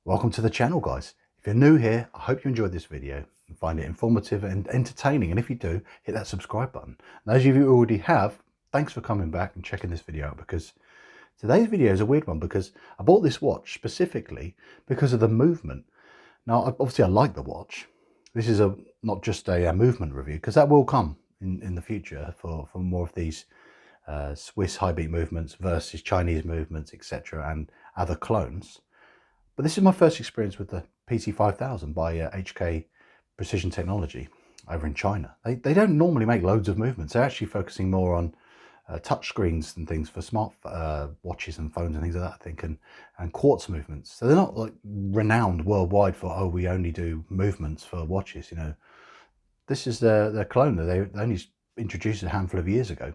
Welcome to the channel, guys. If you're new here, I hope you enjoyed this video and find it informative and entertaining. And if you do, hit that subscribe button. And those of you who already have, thanks for coming back and checking this video out, because today's video is a weird one because I bought this watch specifically because of the movement. Now, obviously I like the watch. This is not just a movement review, because that will come in the future for more of these Swiss high beat movements versus Chinese movements, etc., and other clones. But this is my first experience with the PT5000 by HK Precision Technology over in China. They don't normally make loads of movements. They're actually focusing more on touch screens and things for smart watches and phones and things like that, I think, and quartz movements. So they're not like renowned worldwide for, oh, we only do movements for watches. You know, this is their clone that they only introduced a handful of years ago.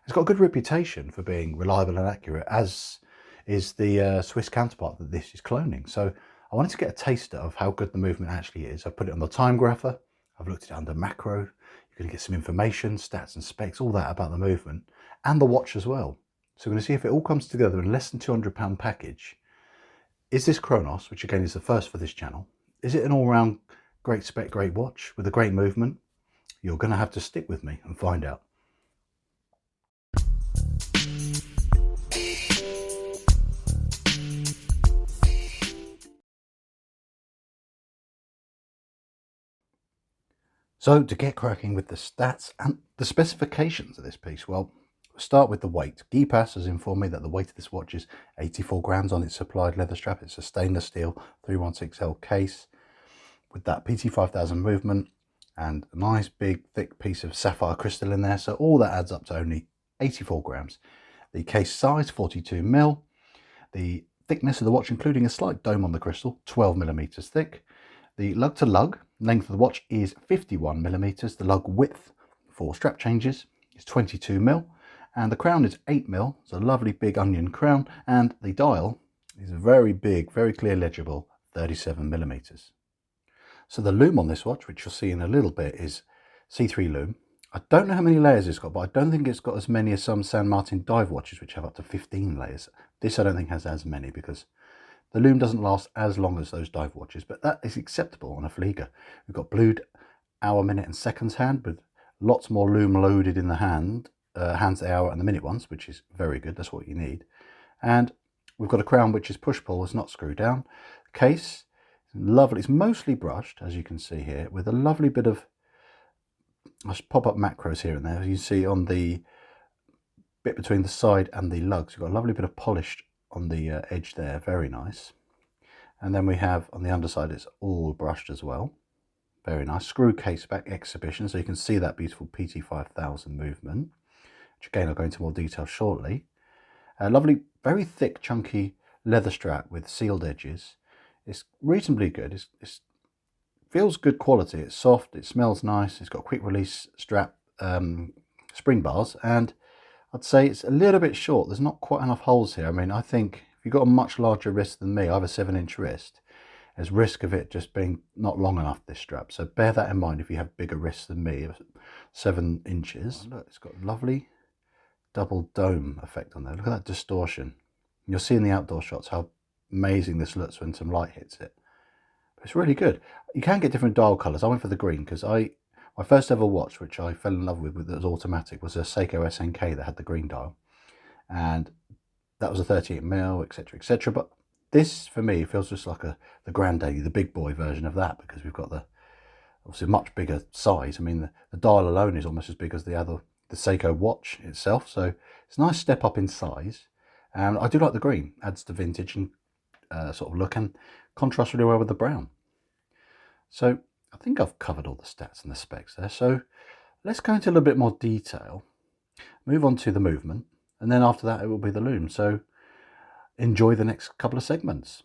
It's got a good reputation for being reliable and accurate, as is the Swiss counterpart that this is cloning. So I wanted to get a taster of how good the movement actually is. I've put it on the time grapher. I've looked at it under macro. You're going to get some information, stats and specs, all that about the movement and the watch as well. So we're going to see if it all comes together in less than £200 package. Is this Chronos, which again is the first for this channel, is it an all-round great spec, great watch with a great movement? You're going to have to stick with me and find out. So to get cracking with the stats and the specifications of this piece, well, we'll start with the weight. Guipas has informed me that the weight of this watch is 84 grams on its supplied leather strap. It's a stainless steel 316L case with that PT5000 movement and a nice big thick piece of sapphire crystal in there. So all that adds up to only 84 grams. The case size 42mm. The thickness of the watch, including a slight dome on the crystal, 12mm thick. The lug to lug length of the watch is 51mm. The lug width for strap changes is 22mm, and the crown is 8mm. It's a lovely big onion crown, and the dial is very big, very clear, legible 37mm. So the lume on this watch, which you'll see in a little bit, is C3 lume. I don't know how many layers it's got, but I don't think it's got as many as some San Martin dive watches, which have up to 15 layers. This I don't think has as many, because the lume doesn't last as long as those dive watches, but that is acceptable on a Flieger. We've got blued hour, minute and seconds hand, with lots more lume loaded in the hands, the hour and the minute ones, which is very good. That's what you need. And we've got a crown which is push-pull, it's not screw down. Case, lovely. It's mostly brushed, as you can see here, with a lovely bit of, I'll pop up macros here and there. As you see on the bit between the side and the lugs, you've got a lovely bit of polished on the edge there, very nice. And then we have on the underside, it's all brushed as well, very nice. Screw case back exhibition, so you can see that beautiful PT5000 movement, which again I'll go into more detail shortly. A lovely, very thick, chunky leather strap with sealed edges. It's reasonably good. It feels good quality. It's soft, it smells nice. It's got quick release strap spring bars, and I'd say it's a little bit short. There's not quite enough holes here. I mean, I think if you've got a much larger wrist than me, I have a 7-inch wrist, there's risk of it just being not long enough, this strap. So bear that in mind if you have bigger wrists than me, 7 inches. Look, it's got a lovely double dome effect on there. Look at that distortion. You'll see in the outdoor shots how amazing this looks when some light hits it. But it's really good. You can get different dial colours. I went for the green because my first ever watch, which I fell in love with that was automatic, was a Seiko SNK that had the green dial. And that was a 38mm, etc, etc. But this, for me, feels just like the Grandaddy, the big boy version of that, because we've got the, obviously, much bigger size. I mean, the dial alone is almost as big as the Seiko watch itself. So it's a nice step up in size. And I do like the green. Adds to vintage and sort of look, and contrasts really well with the brown. So I think I've covered all the stats and the specs there. So let's go into a little bit more detail, move on to the movement, and then after that it will be the lume. So enjoy the next couple of segments.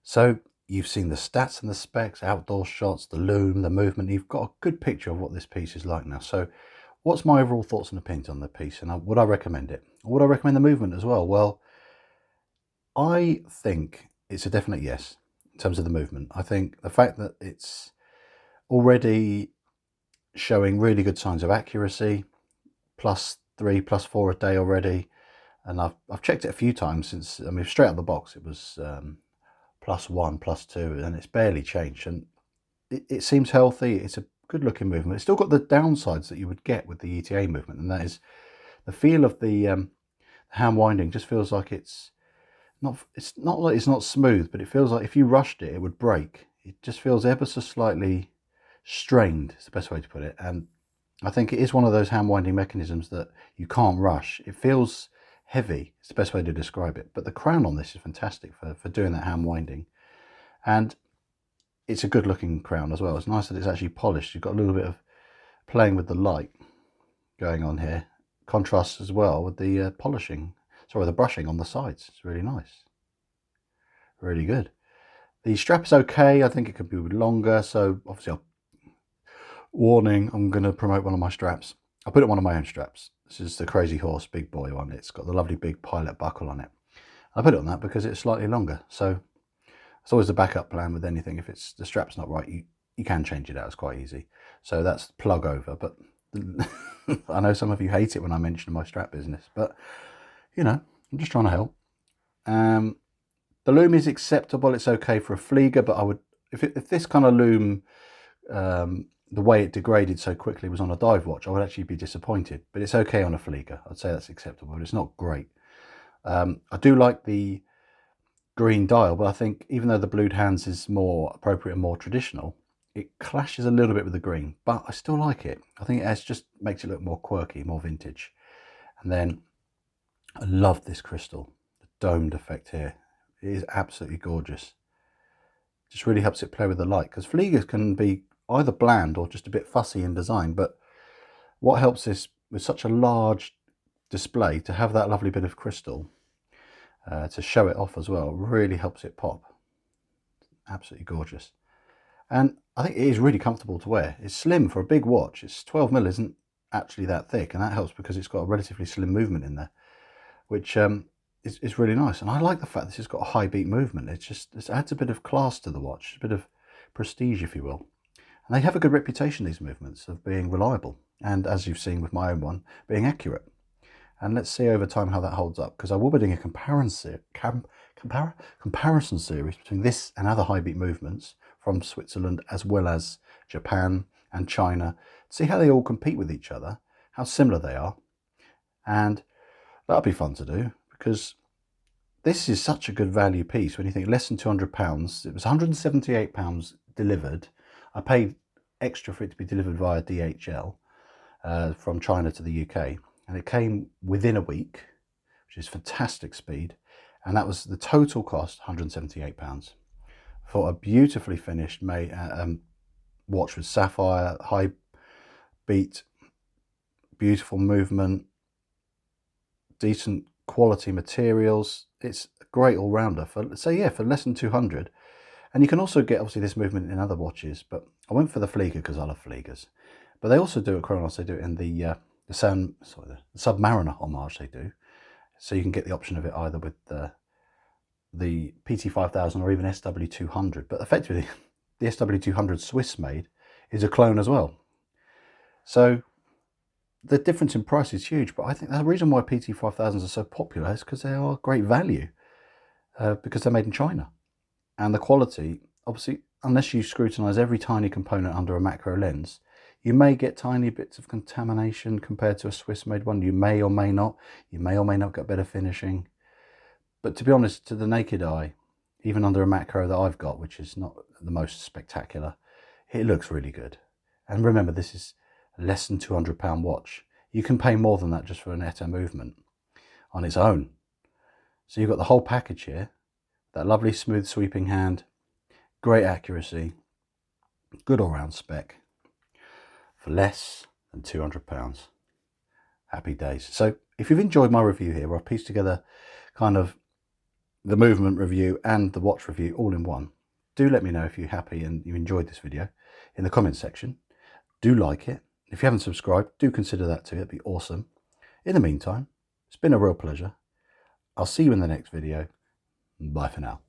So you've seen the stats and the specs, outdoor shots, the loom, the movement. You've got a good picture of what this piece is like now. So what's my overall thoughts and opinions on the piece, and would I recommend it? Would I recommend the movement as well? Well, I think it's a definite yes in terms of the movement. I think the fact that it's already showing really good signs of accuracy, +3, +4 a day already, and I've checked it a few times since, I mean, straight out of the box it was +1, +2, and it's barely changed, and it seems healthy. It's a good looking movement. It's still got the downsides that you would get with the ETA movement, and that is the feel of the hand winding just feels like it's not like it's not smooth, but it feels like if you rushed it, it would break. It just feels ever so slightly strained, is the best way to put it. And I think it is one of those hand winding mechanisms that you can't rush. It feels heavy, it's the best way to describe it. But the crown on this is fantastic for doing that hand winding. And it's a good looking crown as well. It's nice that it's actually polished. You've got a little bit of playing with the light going on here. Contrasts as well with the the brushing on the sides. It's really nice. Really good. The strap is okay. I think it could be longer. So obviously, warning, I'm going to promote one of my straps. I put it on one of my own straps. This is the Crazy Horse big boy one. It's got the lovely big pilot buckle on it. I put it on that because it's slightly longer. So it's always a backup plan with anything. If it's the strap's not right, you can change it out. It's quite easy. So that's plug over. But I know some of you hate it when I mention my strap business, but you know, I'm just trying to help. The loom is acceptable. It's okay for a Flieger, but I would, if this kind of loom, the way it degraded so quickly was on a dive watch, I would actually be disappointed. But it's okay on a Flieger. I'd say that's acceptable, but it's not great. I do like the green dial, but I think even though the blued hands is more appropriate and more traditional, it clashes a little bit with the green, but I still like it. I think it just makes it look more quirky, more vintage. And then I love this crystal, the domed effect here. It is absolutely gorgeous. Just really helps it play with the light, because Fliegers can be either bland or just a bit fussy in design, but what helps this with such a large display to have that lovely bit of crystal to show it off as well really helps it pop. Absolutely gorgeous. And I think it is really comfortable to wear. It's slim for a big watch. It's 12mm isn't actually that thick, and that helps because it's got a relatively slim movement in there, which is really nice. And I like the fact this has got a high beat movement. It adds a bit of class to the watch, a bit of prestige, if you will. And they have a good reputation, these movements, of being reliable, and as you've seen with my own one, being accurate. And let's see over time how that holds up, because I will be doing a comparison series between this and other high beat movements from Switzerland as well as Japan and China, to see how they all compete with each other, how similar they are. And that'll be fun to do, because this is such a good value piece when you think less than £200. It was £178 delivered. I paid extra for it to be delivered via DHL from China to the UK, and it came within a week, which is fantastic speed. And that was the total cost, £178, for a beautifully finished watch with sapphire, high beat, beautiful movement, decent quality materials. It's a great all-rounder for less than 200. And you can also get obviously this movement in other watches, but I went for the Flieger because I love Fliegers. But they also do at Chronos, they do it in the Submariner homage they do. So you can get the option of it either with the PT5000 or even SW200. But effectively, the SW200 Swiss made is a clone as well. So the difference in price is huge, but I think the reason why PT5000s are so popular is because they are great value, because they're made in China. And the quality, obviously, unless you scrutinize every tiny component under a macro lens, you may get tiny bits of contamination compared to a Swiss-made one. You may or may not. You may or may not get better finishing. But to be honest, to the naked eye, even under a macro that I've got, which is not the most spectacular, it looks really good. And remember, this is a less than £200 watch. You can pay more than that just for an ETA movement on its own. So you've got the whole package here. That lovely smooth sweeping hand, great accuracy, good all-round spec for less than £200. Happy days. So if you've enjoyed my review here, where I've pieced together kind of the movement review and the watch review all in one, do let me know if you're happy and you enjoyed this video in the comments section. Do like it. If you haven't subscribed, do consider that too. It'd be awesome. In the meantime, it's been a real pleasure. I'll see you in the next video. Bye for now.